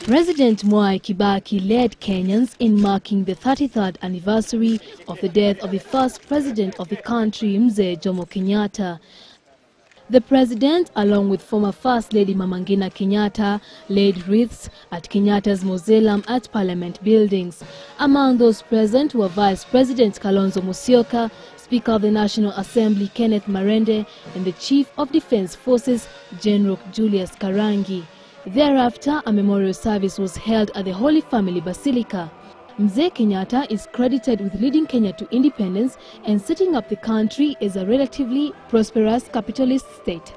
President Mwai Kibaki led Kenyans in marking the 33rd anniversary of the death of the first president of the country, Mzee Jomo Kenyatta. The president, along with former First Lady Maureen Kenyatta, laid wreaths at Kenyatta's mausoleum at Parliament buildings. Among those present were Vice President Kalonzo Musyoka, Speaker of the National Assembly Kenneth Marende, and the Chief of Defence Forces, General Julius Karangi. Thereafter, a memorial service was held at the Holy Family Basilica. Mzee Kenyatta is credited with leading Kenya to independence and setting up the country as a relatively prosperous capitalist state.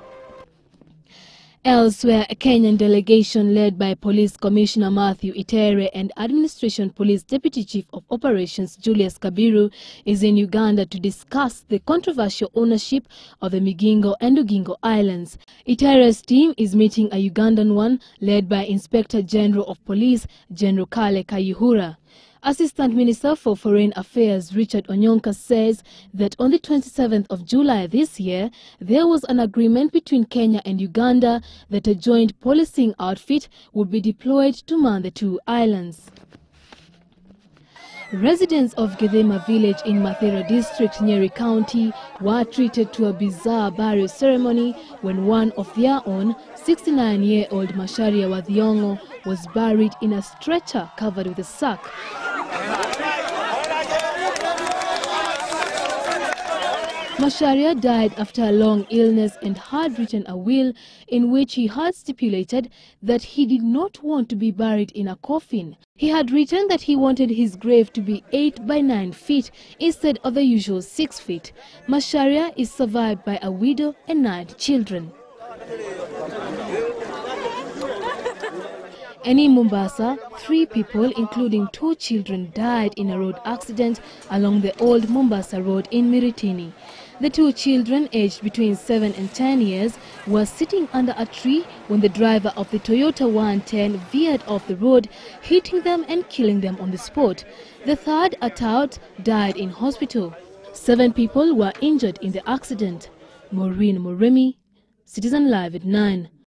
Elsewhere, a Kenyan delegation led by Police Commissioner Mathew Iteere and Administration Police Deputy Chief of Operations Julius Kabiru is in Uganda to discuss the controversial ownership of the Migingo and Ugingo Islands. Iteere's team is meeting a Ugandan one led by Inspector General of Police General Kale Kayihura. Assistant Minister for Foreign Affairs Richard Onyonka says that on the 27th of July this year, there was an agreement between Kenya and Uganda that a joint policing outfit would be deployed to man the two islands. Residents of Gedema village in Mathera district, Nyeri County, were treated to a bizarre burial ceremony when one of their own, 69-year-old Macharia Wadhiongo, was buried in a stretcher covered with a sack. Macharia died after a long illness and had written a will in which he had stipulated that he did not want to be buried in a coffin. He had written that he wanted his grave to be 8 by 9 feet instead of the usual 6 feet. Macharia is survived by a widow and 9 children. And in Mombasa, 3 people, including 2 children, died in a road accident along the old Mombasa Road in Miritini. The 2 children, aged between 7 and 10 years, were sitting under a tree when the driver of the Toyota 110 veered off the road, hitting them and killing them on the spot. The third, a tout, died in hospital. 7 people were injured in the accident. Maureen Murimi, Citizen Live at 9.